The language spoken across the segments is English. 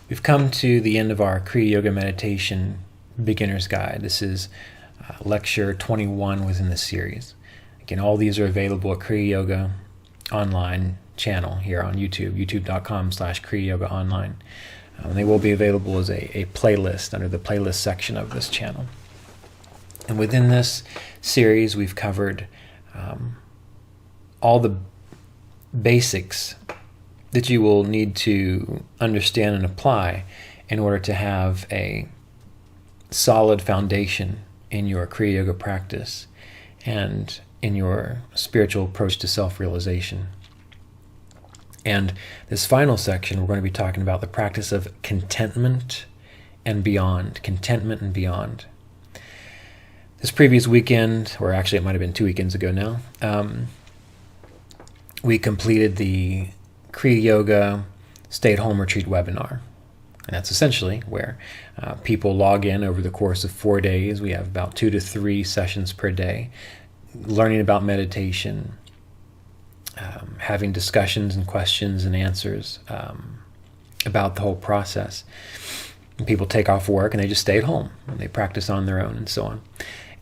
We've come to the end of our Kriya Yoga Meditation Beginner's Guide. This is lecture 21 within the series. Again, all these are available at Kriya Yoga Online channel here on YouTube, youtube.com/Kriya Yoga Online. They will be available as a playlist under the playlist section of this channel. And within this series, we've covered all the basics that you will need to understand and apply in order to have a solid foundation in your Kriya Yoga practice and in your spiritual approach to self-realization. And this final section, we're going to be talking about the practice of contentment and beyond. Contentment and beyond. This previous weekend, or actually it might have been 2 weekends ago now, we completed the Kriya Yoga Stay-at-Home Retreat webinar. And that's essentially where people log in over the course of 4 days. We have about 2 to 3 sessions per day, learning about meditation, having discussions and questions and answers about the whole process. And people take off work and they just stay at home and they practice on their own and so on.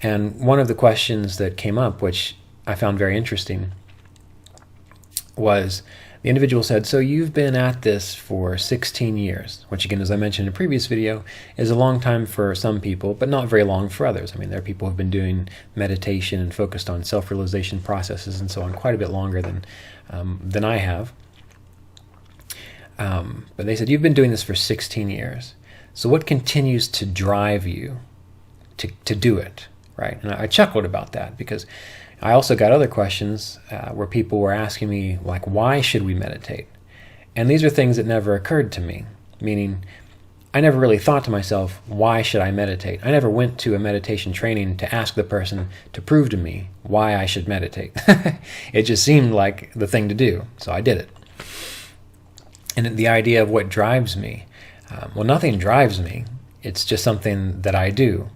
And one of the questions that came up, which I found very interesting, was the individual said, so you've been at this for 16 years, which again, as I mentioned in a previous video, is a long time for some people, but not very long for others. I mean, there are people who have been doing meditation and focused on self-realization processes and so on quite a bit longer than I have. But they said, you've been doing this for 16 years. So what continues to drive you to do it, right? And I chuckled about that because I also got other questions where people were asking me, like, why should we meditate? And these are things that never occurred to me, meaning I never really thought to myself, why should I meditate? I never went to a meditation training to ask the person to prove to me why I should meditate. It just seemed like the thing to do, so I did it. And the idea of what drives me, well, nothing drives me. It's just something that I do.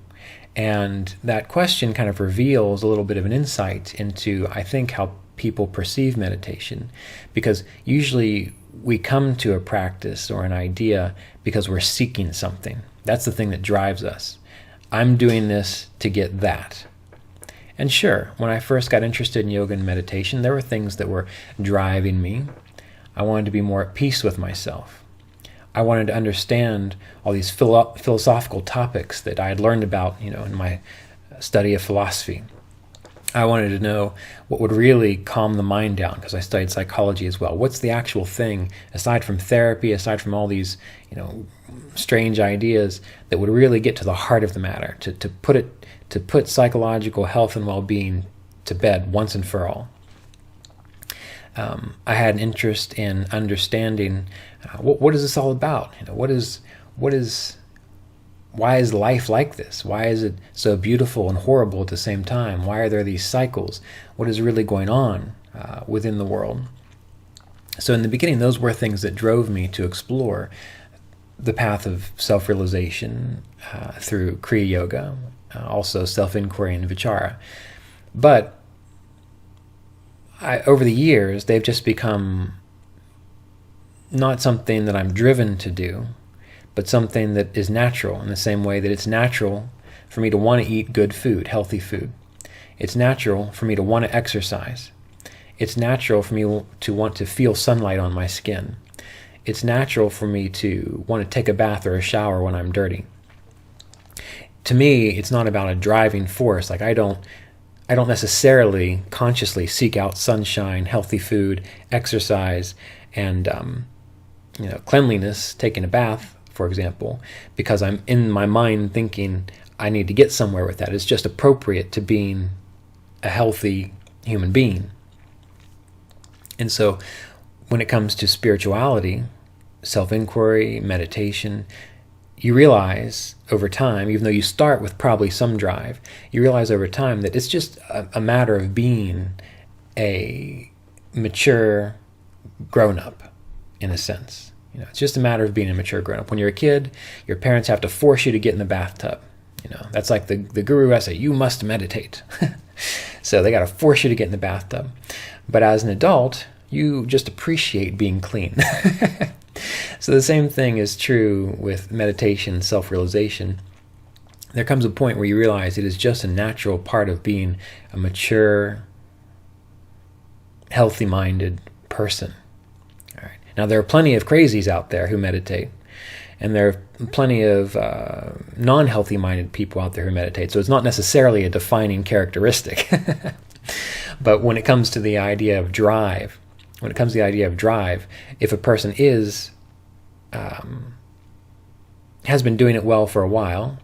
And that question kind of reveals a little bit of an insight into, I think, how people perceive meditation. Because usually we come to a practice or an idea because we're seeking something. That's the thing that drives us. I'm doing this to get that. And sure, when I first got interested in yoga and meditation, there were things that were driving me. I wanted to be more at peace with myself. I wanted to understand all these philosophical topics that I had learned about, in my study of philosophy. I wanted to know what would really calm the mind down, because I studied psychology as well. What's the actual thing, aside from therapy, aside from all these, strange ideas, that would really get to the heart of the matter, to put psychological health and well-being to bed once and for all. I had an interest in understanding what is this all about? Why is life like this? Why is it so beautiful and horrible at the same time? Why are there these cycles? What is really going on within the world? So in the beginning, those were things that drove me to explore the path of self-realization through Kriya Yoga, also self-inquiry and Vichara. But over the years, they've just become not something that I'm driven to do, but something that is natural, in the same way that it's natural for me to want to eat good food, healthy food. It's natural for me to want to exercise. It's natural for me to want to feel sunlight on my skin. It's natural for me to want to take a bath or a shower when I'm dirty. To me, it's not about a driving force. Like I don't necessarily consciously seek out sunshine, healthy food, exercise, and cleanliness, taking a bath, for example, because I'm in my mind thinking I need to get somewhere with that. It's just appropriate to being a healthy human being. And so when it comes to spirituality, self-inquiry, meditation, you realize over time, even though you start with probably some drive, you realize over time that it's just a matter of being a mature grown-up, in a sense. It's just a matter of being a mature grown-up. When you're a kid, your parents have to force you to get in the bathtub. That's like the guru has said, you must meditate. So they got to force you to get in the bathtub. But as an adult, you just appreciate being clean. So the same thing is true with meditation, self-realization. There comes a point where you realize it is just a natural part of being a mature, healthy-minded person. All right. Now, there are plenty of crazies out there who meditate, and there are plenty of non-healthy-minded people out there who meditate. So it's not necessarily a defining characteristic. But when it comes to the idea of drive, if a person has been doing it well for a while,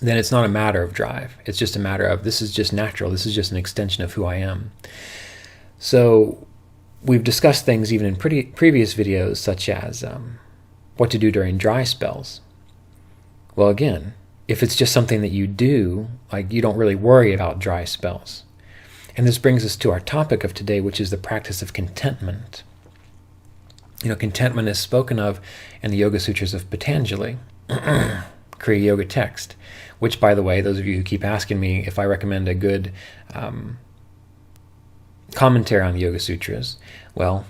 then it's not a matter of drive. It's just a matter of, this is just natural. This is just an extension of who I am. So we've discussed things even in previous videos, such as what to do during dry spells. Well, again, if it's just something that you do, like, you don't really worry about dry spells. And this brings us to our topic of today, which is the practice of contentment. Contentment is spoken of in the Yoga Sutras of Patanjali, Kriya Yoga text, which, by the way, those of you who keep asking me if I recommend a good commentary on the Yoga Sutras, well,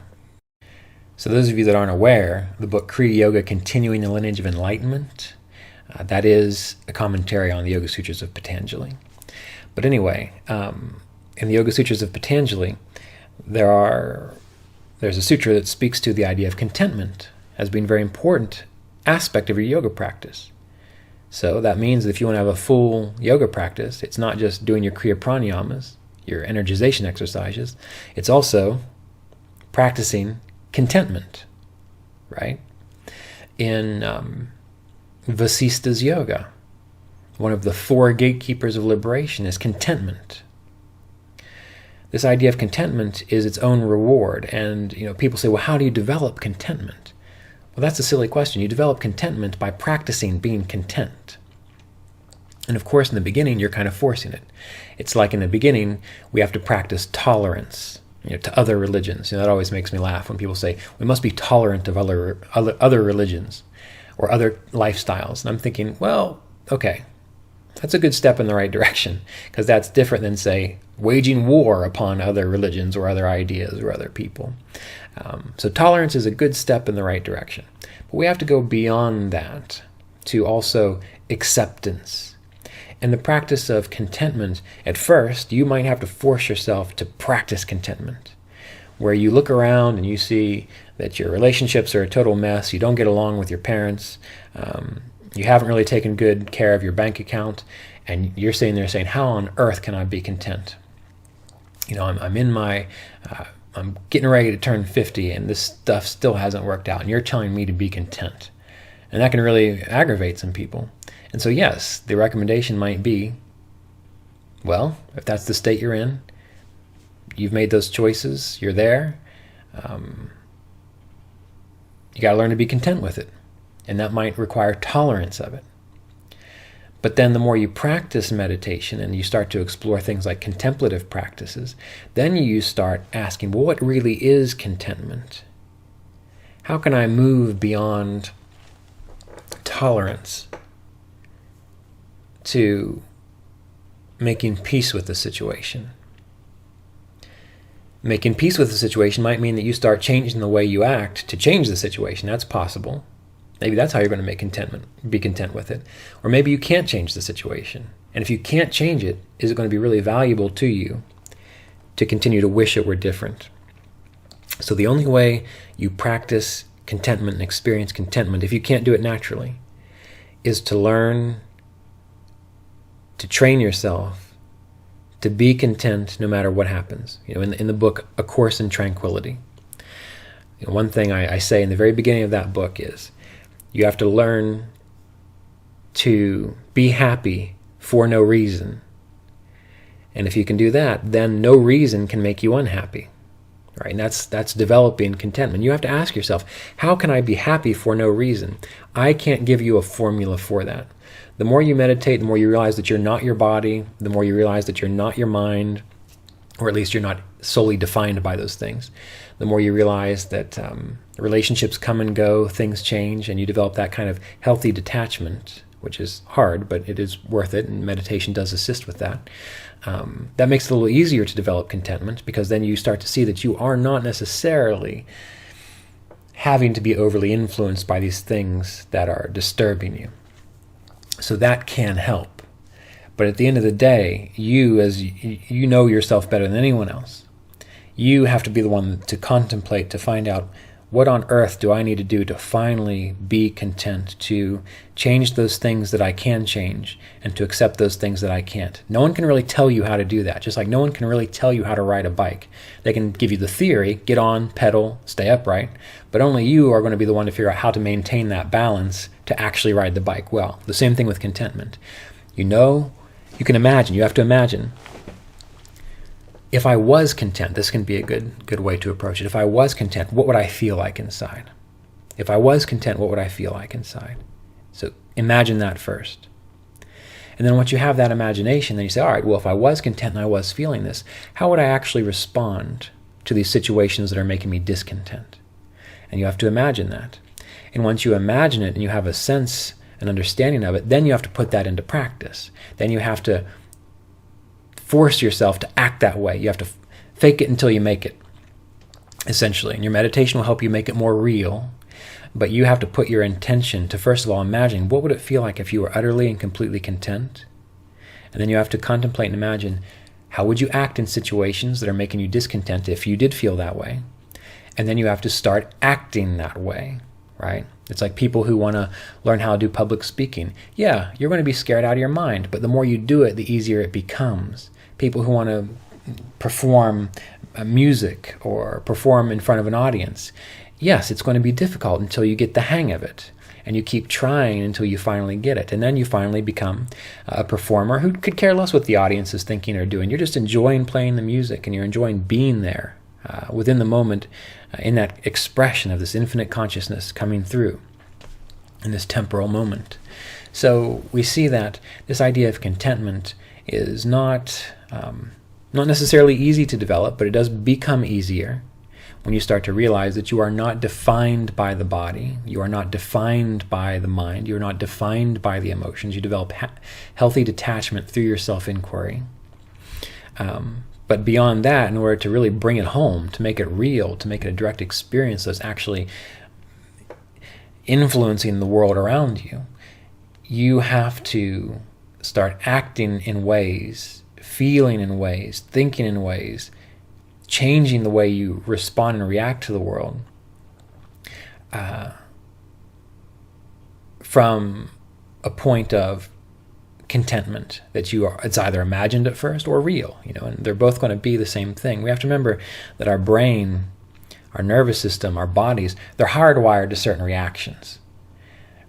so those of you that aren't aware, the book Kriya Yoga, Continuing the Lineage of Enlightenment, that is a commentary on the Yoga Sutras of Patanjali. But anyway, in the Yoga Sutras of Patanjali, there's a sutra that speaks to the idea of contentment as being a very important aspect of your yoga practice. So that means that if you want to have a full yoga practice, it's not just doing your Kriya pranayamas, your energization exercises, it's also practicing contentment, right? In Vasistha's yoga, one of the 4 gatekeepers of liberation is contentment. This idea of contentment is its own reward. And people say, well, how do you develop contentment? Well, that's a silly question. You develop contentment by practicing being content. And of course, in the beginning, you're kind of forcing it. It's like in the beginning, we have to practice tolerance to other religions. That always makes me laugh when people say, we must be tolerant of other religions or other lifestyles. And I'm thinking, well, okay, that's a good step in the right direction, because that's different than, say, waging war upon other religions or other ideas or other people. So tolerance is a good step in the right direction. But we have to go beyond that to also acceptance. In the practice of contentment, at first, you might have to force yourself to practice contentment, where you look around and you see that your relationships are a total mess, you don't get along with your parents, you haven't really taken good care of your bank account, and you're sitting there saying, how on earth can I be content? I'm getting ready to turn 50 and this stuff still hasn't worked out, and you're telling me to be content. And that can really aggravate some people. And so yes, the recommendation might be, well, if that's the state you're in, you've made those choices, you're there, you got to learn to be content with it. And that might require tolerance of it. But then the more you practice meditation and you start to explore things like contemplative practices, then you start asking, well, what really is contentment? How can I move beyond tolerance to making peace with the situation? Making peace with the situation might mean that you start changing the way you act to change the situation. That's possible. Maybe that's how you're going to be content with it. Or maybe you can't change the situation. And if you can't change it, is it going to be really valuable to you to continue to wish it were different? So the only way you practice contentment and experience contentment, if you can't do it naturally, is to learn to train yourself to be content no matter what happens. In the book, A Course in Tranquility, one thing I say in the very beginning of that book is, you have to learn to be happy for no reason. And if you can do that, then no reason can make you unhappy. Right? And that's developing contentment. You have to ask yourself, how can I be happy for no reason? I can't give you a formula for that. The more you meditate, the more you realize that you're not your body, the more you realize that you're not your mind, or at least you're not solely defined by those things. The more you realize that relationships come and go, things change, and you develop that kind of healthy detachment, which is hard, but it is worth it, and meditation does assist with that. That makes it a little easier to develop contentment, because then you start to see that you are not necessarily having to be overly influenced by these things that are disturbing you. So that can help. But at the end of the day, you know yourself better than anyone else. You have to be the one to contemplate, to find out, what on earth do I need to do to finally be content, to change those things that I can change, and to accept those things that I can't? No one can really tell you how to do that, just like no one can really tell you how to ride a bike. They can give you the theory, get on, pedal, stay upright, but only you are going to be the one to figure out how to maintain that balance to actually ride the bike well. The same thing with contentment. You can imagine, you have to imagine, if I was content, this can be a good way to approach it. If I was content, what would I feel like inside? If I was content, what would I feel like inside? So imagine that first. And then once you have that imagination, then you say, all right, well, if I was content and I was feeling this, how would I actually respond to these situations that are making me discontent? And you have to imagine that. And once you imagine it and you have a sense, an understanding of it, then you have to put that into practice. Then you have to force yourself to act that way. You have to fake it until you make it, essentially. And your meditation will help you make it more real. But you have to put your intention to, first of all, imagine what would it feel like if you were utterly and completely content. And then you have to contemplate and imagine, how would you act in situations that are making you discontent if you did feel that way? And then you have to start acting that way, right? It's like people who want to learn how to do public speaking. Yeah, you're going to be scared out of your mind, but the more you do it, the easier it becomes. People who want to perform music or perform in front of an audience, yes, it's going to be difficult until you get the hang of it. And you keep trying until you finally get it. And then you finally become a performer who could care less what the audience is thinking or doing. You're just enjoying playing the music, and you're enjoying being there within the moment, in that expression of this infinite consciousness coming through in this temporal moment. So we see that this idea of contentment is not necessarily easy to develop, but it does become easier when you start to realize that you are not defined by the body, you are not defined by the mind, you are not defined by the emotions. You develop healthy detachment through your self-inquiry. But beyond that, in order to really bring it home, to make it real, to make it a direct experience that's actually influencing the world around you, you have to start acting in ways, feeling in ways, thinking in ways, changing the way you respond and react to the world from a point of contentment that it's either imagined at first or real, and they're both going to be the same thing. We have to remember that our brain, our nervous system, our bodies, they're hardwired to certain reactions,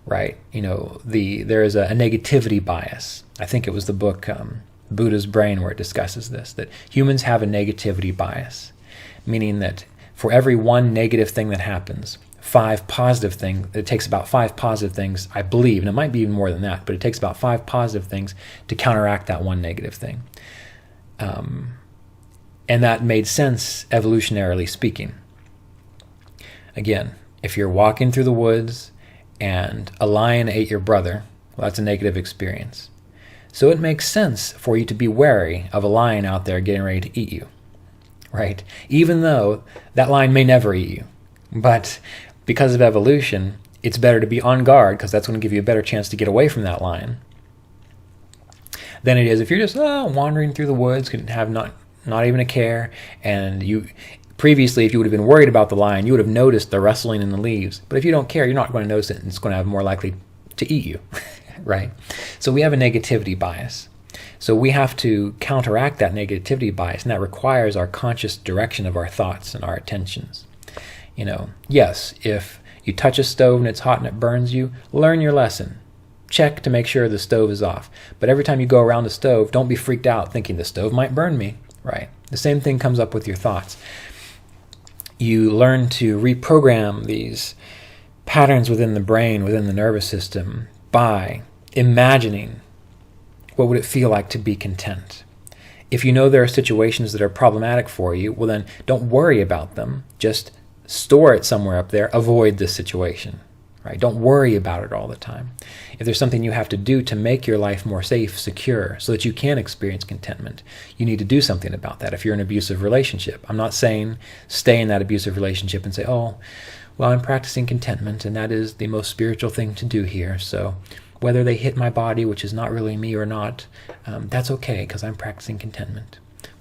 right? There is a negativity bias. I think it was the book Buddha's Brain where it discusses this, that humans have a negativity bias, meaning that for every one negative thing that happens, it takes about 5 positive things, I believe, and it might be even more than that, but it takes about 5 positive things to counteract that one negative thing. And that made sense evolutionarily speaking. Again, if you're walking through the woods and a lion ate your brother, well, that's a negative experience. So it makes sense for you to be wary of a lion out there getting ready to eat you, right? Even though that lion may never eat you. But because of evolution, it's better to be on guard, because that's going to give you a better chance to get away from that lion than it is if you're just wandering through the woods, could have not even a care, and you previously, if you would have been worried about the lion, you would have noticed the rustling in the leaves. But if you don't care, you're not going to notice it, and it's going to have more likely to eat you, right? So we have a negativity bias. So we have to counteract that negativity bias, and that requires our conscious direction of our thoughts and our attentions. Yes, if you touch a stove and it's hot and it burns you, learn your lesson. Check to make sure the stove is off. But every time you go around the stove, don't be freaked out thinking the stove might burn me, right? The same thing comes up with your thoughts. You learn to reprogram these patterns within the brain, within the nervous system, by imagining what would it feel like to be content. If you know there are situations that are problematic for you, well then don't worry about them. Just store it somewhere up there. Avoid this situation, right? Don't worry about it all the time. If there's something you have to do to make your life more safe, secure, so that you can experience contentment, you need to do something about that. If you're in an abusive relationship, I'm not saying stay in that abusive relationship and say, oh, well, I'm practicing contentment, and that is the most spiritual thing to do here. So whether they hit my body, which is not really me or not, that's okay, because I'm practicing contentment.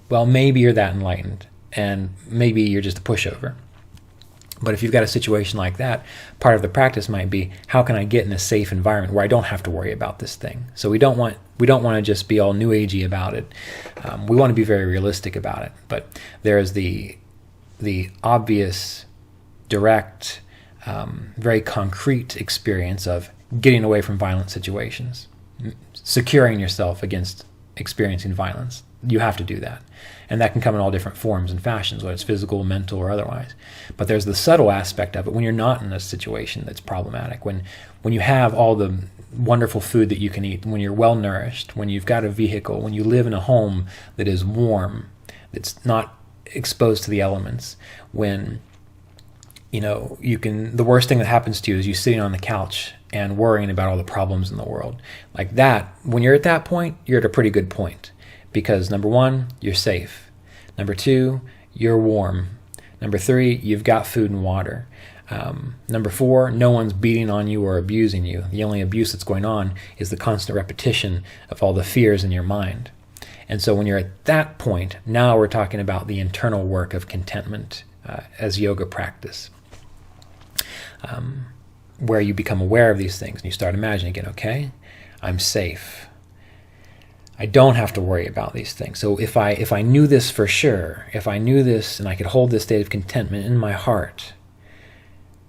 Well, maybe you're that enlightened, and maybe you're just a pushover. But if you've got a situation like that, part of the practice might be, how can I get in a safe environment where I don't have to worry about this thing? So we don't want to just be all new agey about it. We want to be very realistic about it. But there is the obvious, direct, very concrete experience of getting away from violent situations, securing yourself against experiencing violence. You have to do that. And that can come in all different forms and fashions, whether it's physical, mental, or otherwise. But there's the subtle aspect of it when you're not in a situation that's problematic, when you have all the wonderful food that you can eat, when you're well nourished, when you've got a vehicle, when you live in a home that is warm, that's not exposed to the elements, when the worst thing that happens to you is you sitting on the couch and worrying about all the problems in the world. Like that, when you're at that point, you're at a pretty good point. Because number one, you're safe. Number two, you're warm. Number three, you've got food and water. Number four, no one's beating on you or abusing you. The only abuse that's going on is the constant repetition of all the fears in your mind. And so when you're at that point, now we're talking about the internal work of contentment as yoga practice, where you become aware of these things and you start imagining again, okay, I'm safe. I don't have to worry about these things. So if I knew this for sure, if I knew this and I could hold this state of contentment in my heart,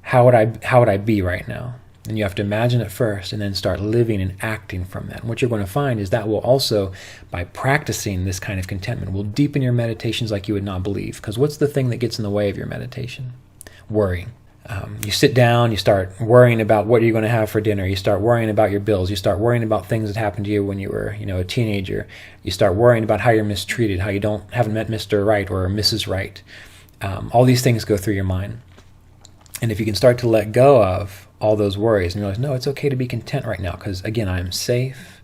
how would I be right now? And you have to imagine it first and then start living and acting from that. And what you're going to find is that will also, by practicing this kind of contentment, will deepen your meditations like you would not believe. Because what's the thing that gets in the way of your meditation? Worrying. You sit down, you start worrying about what you're going to have for dinner. You start worrying about your bills. You start worrying about things that happened to you when you were, a teenager. You start worrying about how you're mistreated, how you haven't met Mr. Right or Mrs. Right. All these things go through your mind. And if you can start to let go of all those worries and realize, no, it's okay to be content right now because, again, I am safe.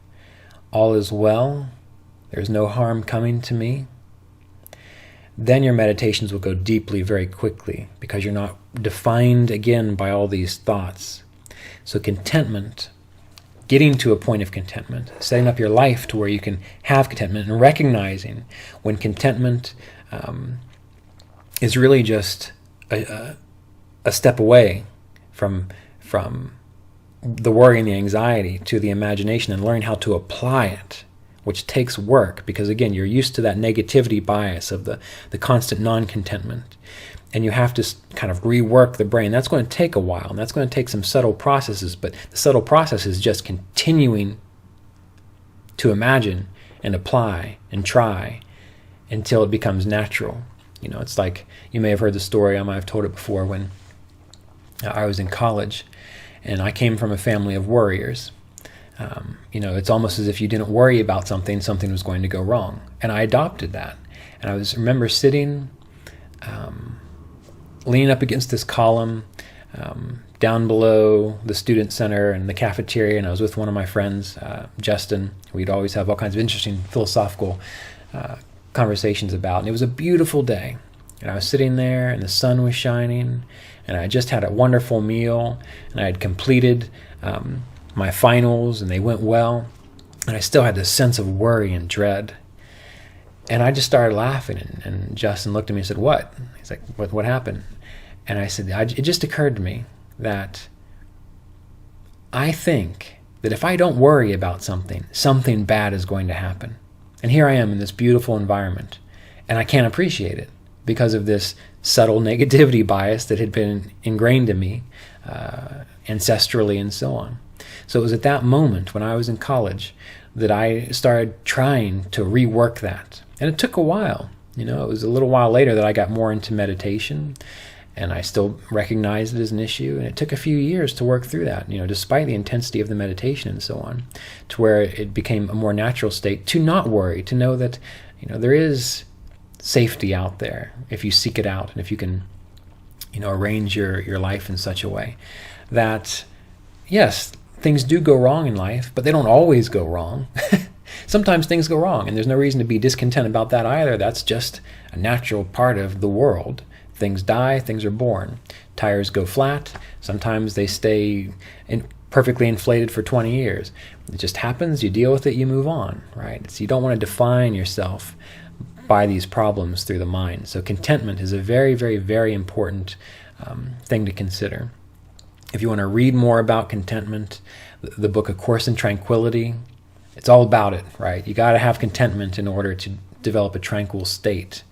All is well. There's no harm coming to me. Then your meditations will go deeply very quickly because you're not defined again by all these thoughts. So contentment, getting to a point of contentment, setting up your life to where you can have contentment and recognizing when contentment is really just a step away from the worry and the anxiety to the imagination and learning how to apply it, which takes work because, again, you're used to that negativity bias of the constant non-contentment. And you have to kind of rework the brain. That's going to take a while, and that's going to take some subtle processes, but the subtle process is just continuing to imagine and apply and try until it becomes natural. It's like, you may have heard the story, I might have told it before, when I was in college, and I came from a family of worriers. It's almost as if you didn't worry about something was going to go wrong. And I adopted that. And I remember sitting, leaning up against this column, down below the student center and the cafeteria, and I was with one of my friends, Justin. We'd always have all kinds of interesting philosophical conversations about. And it was a beautiful day. And I was sitting there, and the sun was shining, and I just had a wonderful meal, and I had completed my finals, and they went well, and I still had this sense of worry and dread. And I just started laughing, and Justin looked at me and said, "What?" He's like, "What happened?" And I said, it just occurred to me that I think that if I don't worry about something bad is going to happen. And here I am in this beautiful environment, and I can't appreciate it because of this subtle negativity bias that had been ingrained in me ancestrally and so on. So it was at that moment when I was in college that I started trying to rework that. And it took a while. It was a little while later that I got more into meditation, and I still recognized it as an issue. And it took a few years to work through that, despite the intensity of the meditation and so on, to where it became a more natural state to not worry, to know that, there is safety out there if you seek it out and if you can, arrange your life in such a way that, yes, things do go wrong in life, but they don't always go wrong. Sometimes things go wrong, and there's no reason to be discontent about that either. That's just a natural part of the world. Things die, things are born. Tires go flat. Sometimes they stay perfectly inflated for 20 years. It just happens, you deal with it, you move on, right? So you don't want to define yourself by these problems through the mind. So contentment is a very, very, very important thing to consider. If you want to read more about contentment, the book A Course in Tranquility, it's all about it, right? You got to have contentment in order to develop a tranquil state.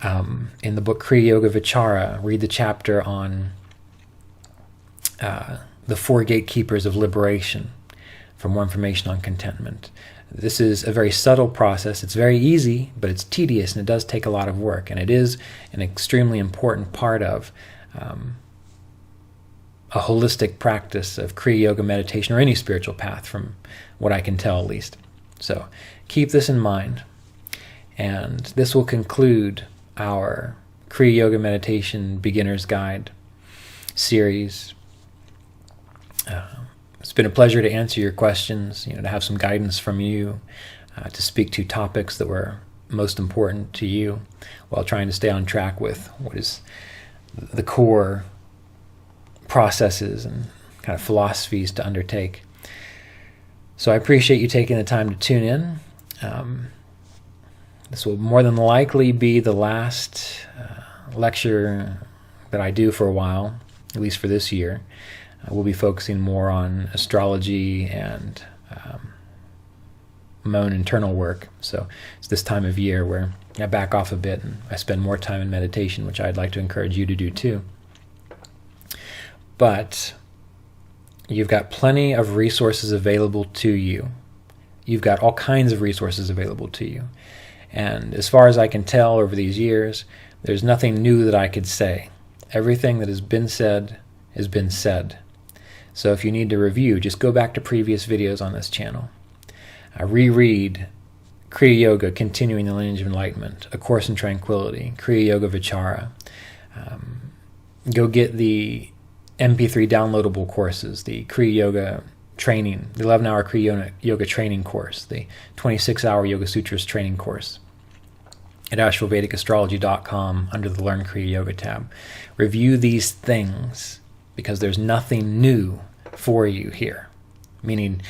In the book Kriya Yoga Vichara, read the chapter on the 4 gatekeepers of liberation for more information on contentment. This is a very subtle process. It's very easy, but it's tedious and it does take a lot of work. And it is an extremely important part of a holistic practice of Kriya Yoga meditation or any spiritual path, from what I can tell at least. So keep this in mind. And this will conclude our Kriya Yoga Meditation Beginner's Guide series. It's been a pleasure to answer your questions, to have some guidance from you, to speak to topics that were most important to you while trying to stay on track with what is the core processes and kind of philosophies to undertake. So I appreciate you taking the time to tune in. This will more than likely be the last lecture that I do for a while, at least for this year. We'll be focusing more on astrology and my own internal work. So it's this time of year where I back off a bit and I spend more time in meditation, which I'd like to encourage you to do too. But you've got plenty of resources available to you. You've got all kinds of resources available to you. And as far as I can tell over these years, there's nothing new that I could say. Everything that has been said has been said. So if you need to review, just go back to previous videos on this channel. Reread Kriya Yoga, Continuing the Lineage of Enlightenment, A Course in Tranquility, Kriya Yoga Vichara. Go get the MP3 downloadable courses, the Kriya Yoga training, the 11-hour Kriya Yoga training course, the 26-hour Yoga Sutras training course at astrovedicastrology.com under the Learn Kriya Yoga tab. Review these things because there's nothing new for you here, meaning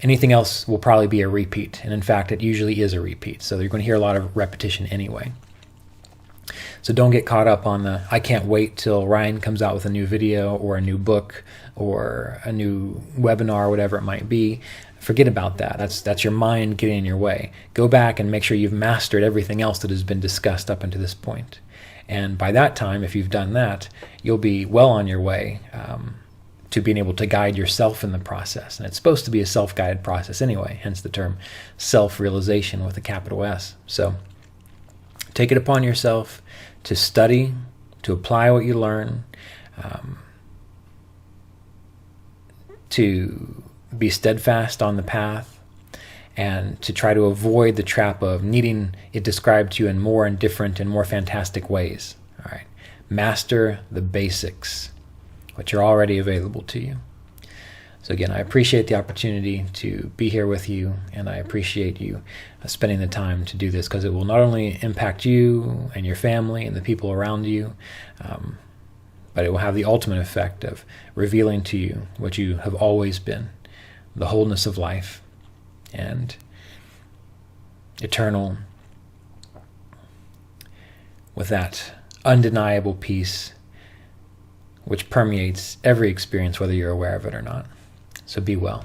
anything else will probably be a repeat. And in fact, it usually is a repeat. So you're going to hear a lot of repetition anyway. So don't get caught up on the, I can't wait till Ryan comes out with a new video or a new book or a new webinar or whatever it might be. Forget about that. That's your mind getting in your way. Go back and make sure you've mastered everything else that has been discussed up until this point. And by that time, if you've done that, you'll be well on your way to being able to guide yourself in the process. And it's supposed to be a self-guided process anyway, hence the term self-realization with a capital S. So take it upon yourself to study, to apply what you learn, to be steadfast on the path, and to try to avoid the trap of needing it described to you in more and different and more fantastic ways. All right. Master the basics, which are already available to you. So again, I appreciate the opportunity to be here with you, and I appreciate you spending the time to do this, because it will not only impact you and your family and the people around you, but it will have the ultimate effect of revealing to you what you have always been, the wholeness of life and eternal, with that undeniable peace which permeates every experience, whether you're aware of it or not. So be well.